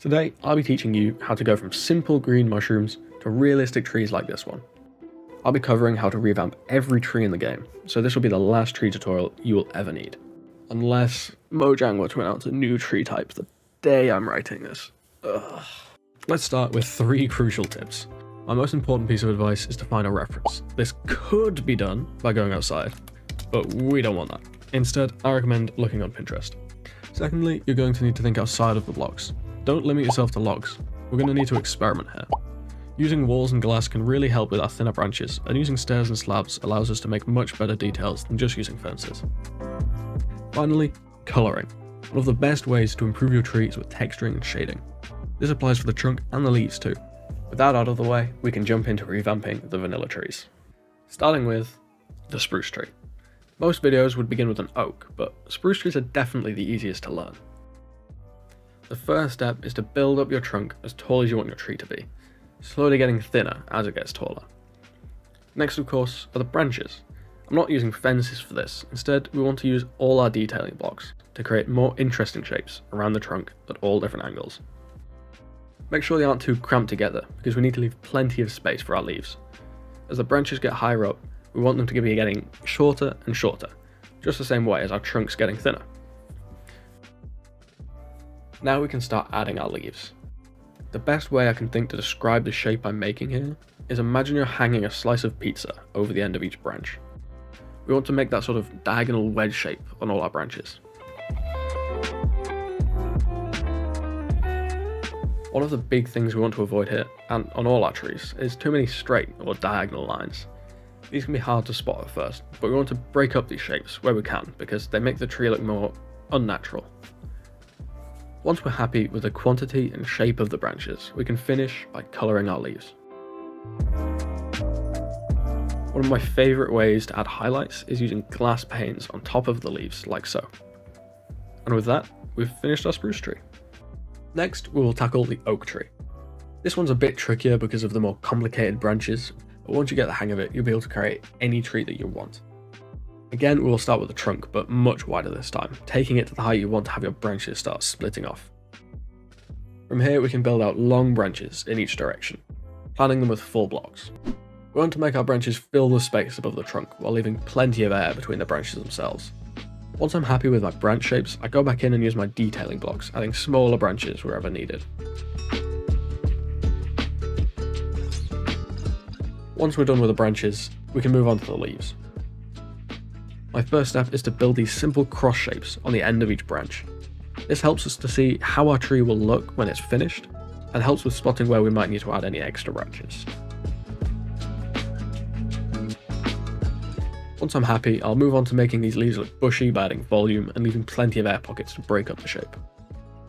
Today, I'll be teaching you how to go from simple green mushrooms to realistic trees like this one. I'll be covering how to revamp every tree in the game, so this will be the last tree tutorial you will ever need. Unless Mojang were to announce a new tree type the day I'm writing this. Ugh. Let's start with 3 crucial tips. My most important piece of advice is to find a reference. This could be done by going outside, but we don't want that. Instead, I recommend looking on Pinterest. Secondly, you're going to need to think outside of the blocks. Don't limit yourself to logs. We're going to need to experiment here. Using walls and glass can really help with our thinner branches, and using stairs and slabs allows us to make much better details than just using fences. Finally, colouring. One of the best ways to improve your tree is with texturing and shading. This applies for the trunk and the leaves too. With that out of the way, we can jump into revamping the vanilla trees. Starting with the spruce tree. Most videos would begin with an oak, but spruce trees are definitely the easiest to learn. The first step is to build up your trunk as tall as you want your tree to be, slowly getting thinner as it gets taller. Next, of course, are the branches. I'm not using fences for this. Instead, we want to use all our detailing blocks to create more interesting shapes around the trunk at all different angles. Make sure they aren't too cramped together, because we need to leave plenty of space for our leaves. As the branches get higher up, we want them to be getting shorter and shorter, just the same way as our trunk's getting thinner. Now we can start adding our leaves. The best way I can think to describe the shape I'm making here is imagine you're hanging a slice of pizza over the end of each branch. We want to make that sort of diagonal wedge shape on all our branches. One of the big things we want to avoid here, and on all our trees, is too many straight or diagonal lines. These can be hard to spot at first, but we want to break up these shapes where we can because they make the tree look more unnatural. Once we're happy with the quantity and shape of the branches, we can finish by colouring our leaves. One of my favourite ways to add highlights is using glass panes on top of the leaves, like so. And with that, we've finished our spruce tree. Next, we will tackle the oak tree. This one's a bit trickier because of the more complicated branches, but once you get the hang of it, you'll be able to create any tree that you want. Again, we will start with the trunk, but much wider this time, taking it to the height you want to have your branches start splitting off. From here, we can build out long branches in each direction, planting them with full blocks. We want to make our branches fill the space above the trunk while leaving plenty of air between the branches themselves. Once I'm happy with my branch shapes, I go back in and use my detailing blocks, adding smaller branches wherever needed. Once we're done with the branches, we can move on to the leaves. My first step is to build these simple cross shapes on the end of each branch. This helps us to see how our tree will look when it's finished, and helps with spotting where we might need to add any extra branches. Once I'm happy, I'll move on to making these leaves look bushy by adding volume and leaving plenty of air pockets to break up the shape.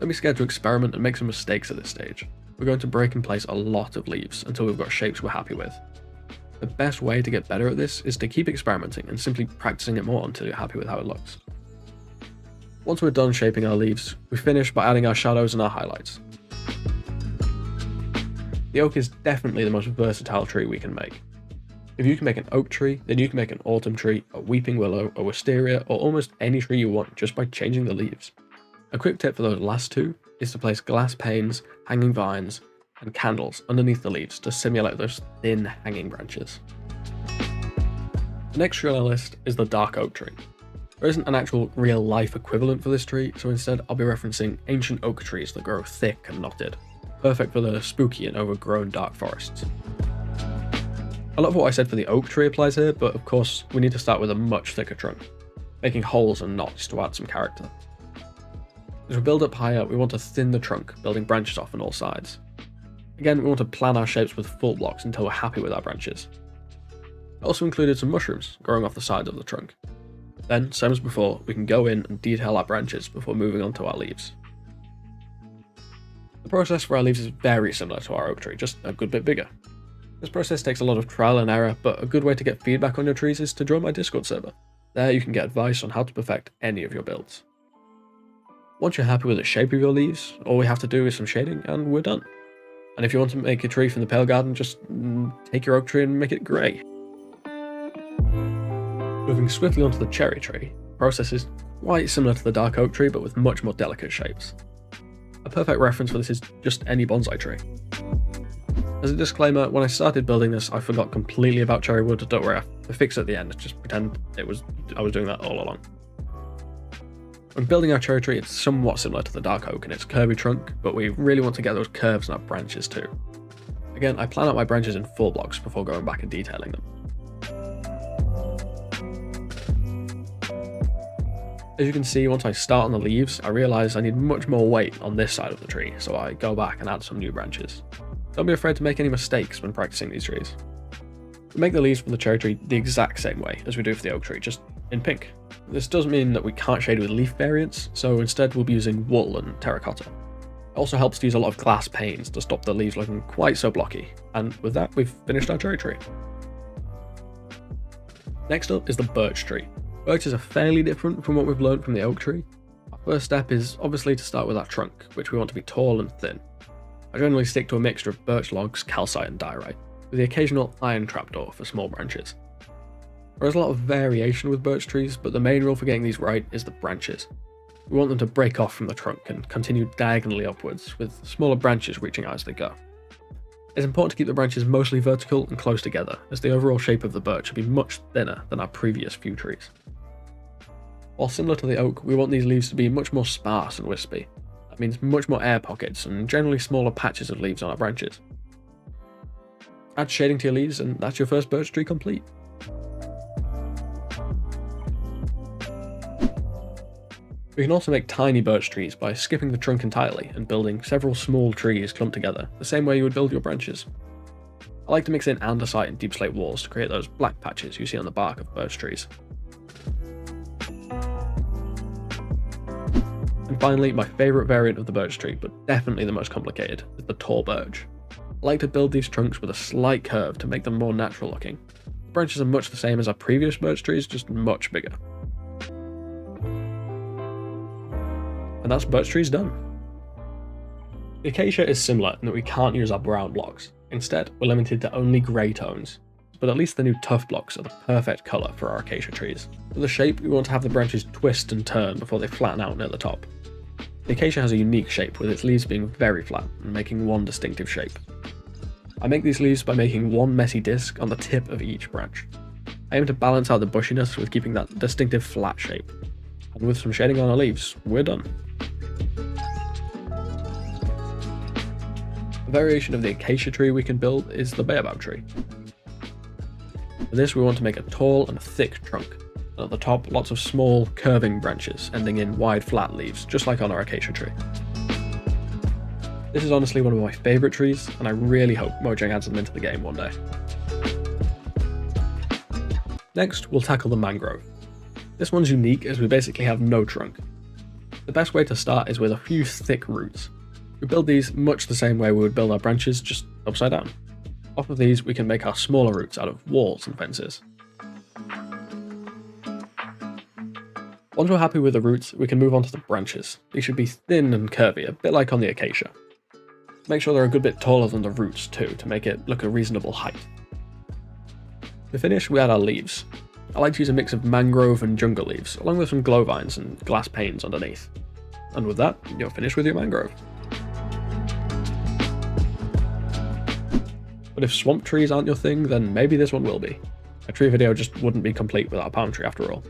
Don't be scared to experiment and make some mistakes at this stage. We're going to break and place a lot of leaves until we've got shapes we're happy with. The best way to get better at this is to keep experimenting and simply practicing it more until you're happy with how it looks. Once we're done shaping our leaves, we finish by adding our shadows and our highlights. The oak is definitely the most versatile tree we can make. If you can make an oak tree, then you can make an autumn tree, a weeping willow, a wisteria, or almost any tree you want just by changing the leaves. A quick tip for those last two is to place glass panes, hanging vines, and candles underneath the leaves to simulate those thin hanging branches. The next tree on our list is the dark oak tree. There isn't an actual real life equivalent for this tree, so instead I'll be referencing ancient oak trees that grow thick and knotted, perfect for the spooky and overgrown dark forests. A lot of what I said for the oak tree applies here, but of course we need to start with a much thicker trunk, making holes and knots to add some character. As we build up higher, we want to thin the trunk, building branches off on all sides. Again, we want to plan our shapes with full blocks until we're happy with our branches. I also included some mushrooms growing off the sides of the trunk. Then, same as before, we can go in and detail our branches before moving on to our leaves. The process for our leaves is very similar to our oak tree, just a good bit bigger. This process takes a lot of trial and error, but a good way to get feedback on your trees is to join my Discord server. There you can get advice on how to perfect any of your builds. Once you're happy with the shape of your leaves, all we have to do is some shading and we're done. And if you want to make a tree from the Pale Garden, just take your oak tree and make it grey. Moving swiftly onto the cherry tree, the process is quite similar to the dark oak tree but with much more delicate shapes. A perfect reference for this is just any bonsai tree. As a disclaimer, when I started building this, I forgot completely about cherry wood. Don't worry, I fixed it at the end. Just pretend I was doing that all along. When building our cherry tree, it's somewhat similar to the dark oak in its curvy trunk, but we really want to get those curves in our branches too. Again, I plan out my branches in 4 blocks before going back and detailing them. As you can see, once I start on the leaves, I realise I need much more weight on this side of the tree, so I go back and add some new branches. Don't be afraid to make any mistakes when practicing these trees. We make the leaves for the cherry tree the exact same way as we do for the oak tree, just in pink. This doesn't mean that we can't shade with leaf variants, so instead we'll be using wool and terracotta. It also helps to use a lot of glass panes to stop the leaves looking quite so blocky, and with that we've finished our cherry tree. Next up is the birch tree. Birches are fairly different from what we've learned from the oak tree. Our first step is obviously to start with our trunk, which we want to be tall and thin. I generally stick to a mixture of birch logs, calcite and diorite, with the occasional iron trapdoor for small branches. There is a lot of variation with birch trees, but the main rule for getting these right is the branches. We want them to break off from the trunk and continue diagonally upwards, with smaller branches reaching out as they go. It's important to keep the branches mostly vertical and close together, as the overall shape of the birch will be much thinner than our previous few trees. While similar to the oak, we want these leaves to be much more sparse and wispy. That means much more air pockets and generally smaller patches of leaves on our branches. Add shading to your leaves and that's your first birch tree complete. We can also make tiny birch trees by skipping the trunk entirely and building several small trees clumped together, the same way you would build your branches. I like to mix in andesite and deep slate walls to create those black patches you see on the bark of birch trees. And finally, my favourite variant of the birch tree, but definitely the most complicated, is the tall birch. I like to build these trunks with a slight curve to make them more natural looking. The branches are much the same as our previous birch trees, just much bigger. And that's birch trees done. The acacia is similar in that we can't use our brown blocks. Instead, we're limited to only grey tones. But at least the new tough blocks are the perfect colour for our acacia trees. For the shape, we want to have the branches twist and turn before they flatten out near the top. The acacia has a unique shape, with its leaves being very flat and making one distinctive shape. I make these leaves by making one messy disc on the tip of each branch. I aim to balance out the bushiness with keeping that distinctive flat shape. And with some shading on our leaves, we're done. A variation of the acacia tree we can build is the baobab tree. For this we want to make a tall and thick trunk, and at the top lots of small curving branches ending in wide flat leaves, just like on our acacia tree. This is honestly one of my favourite trees, and I really hope Mojang adds them into the game one day. Next, we'll tackle the mangrove. This one's unique as we basically have no trunk. The best way to start is with a few thick roots. We build these much the same way we would build our branches, just upside down. Off of these we can make our smaller roots out of walls and fences. Once we're happy with the roots, we can move on to the branches. These should be thin and curvy, a bit like on the acacia. Make sure they're a good bit taller than the roots too, to make it look a reasonable height. To finish, we add our leaves. I like to use a mix of mangrove and jungle leaves, along with some glow vines and glass panes underneath. And with that, you're finished with your mangrove. But if swamp trees aren't your thing, then maybe this one will be. A tree video just wouldn't be complete without a palm tree after all.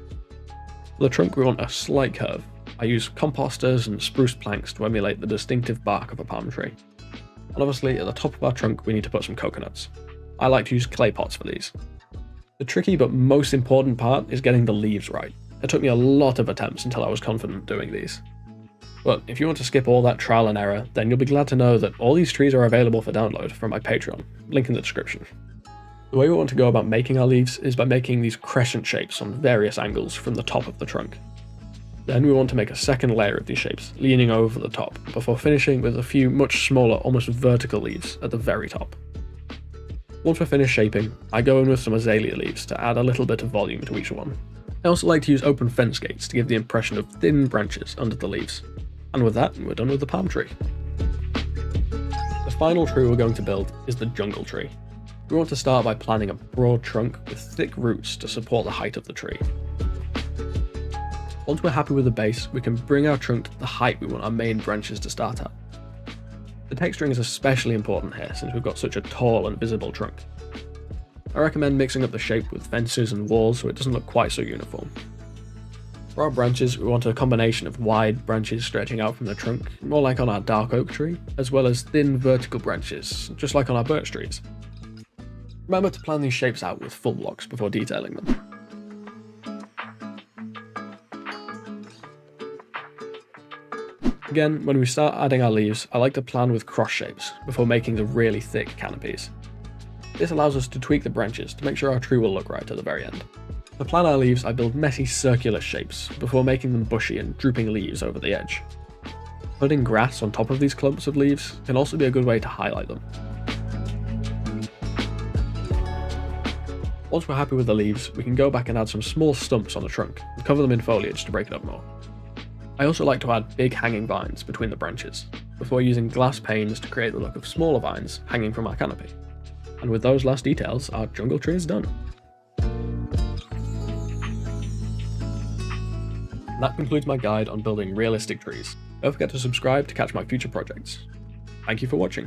For the trunk we want a slight curve. I use composters and spruce planks to emulate the distinctive bark of a palm tree. And obviously at the top of our trunk we need to put some coconuts. I like to use clay pots for these. The tricky but most important part is getting the leaves right. It took me a lot of attempts until I was confident doing these. But if you want to skip all that trial and error, then you'll be glad to know that all these trees are available for download from my Patreon, link in the description. The way we want to go about making our leaves is by making these crescent shapes on various angles from the top of the trunk. Then we want to make a second layer of these shapes, leaning over the top, before finishing with a few much smaller, almost vertical leaves at the very top. Once we're finished shaping, I go in with some azalea leaves to add a little bit of volume to each one. I also like to use open fence gates to give the impression of thin branches under the leaves. And with that, we're done with the palm tree. The final tree we're going to build is the jungle tree. We want to start by planting a broad trunk with thick roots to support the height of the tree. Once we're happy with the base, we can bring our trunk to the height we want our main branches to start at. The texturing is especially important here since we've got such a tall and visible trunk. I recommend mixing up the shape with fences and walls so it doesn't look quite so uniform. For our branches, we want a combination of wide branches stretching out from the trunk, more like on our dark oak tree, as well as thin vertical branches, just like on our birch trees. Remember to plan these shapes out with full blocks before detailing them. Again, when we start adding our leaves, I like to plan with cross shapes before making the really thick canopies. This allows us to tweak the branches to make sure our tree will look right at the very end. To plan our leaves, I build messy circular shapes before making them bushy and drooping leaves over the edge. Putting grass on top of these clumps of leaves can also be a good way to highlight them. Once we're happy with the leaves, we can go back and add some small stumps on the trunk and cover them in foliage to break it up more. I also like to add big hanging vines between the branches, before using glass panes to create the look of smaller vines hanging from our canopy. And with those last details, our jungle tree is done. That concludes my guide on building realistic trees. Don't forget to subscribe to catch my future projects. Thank you for watching.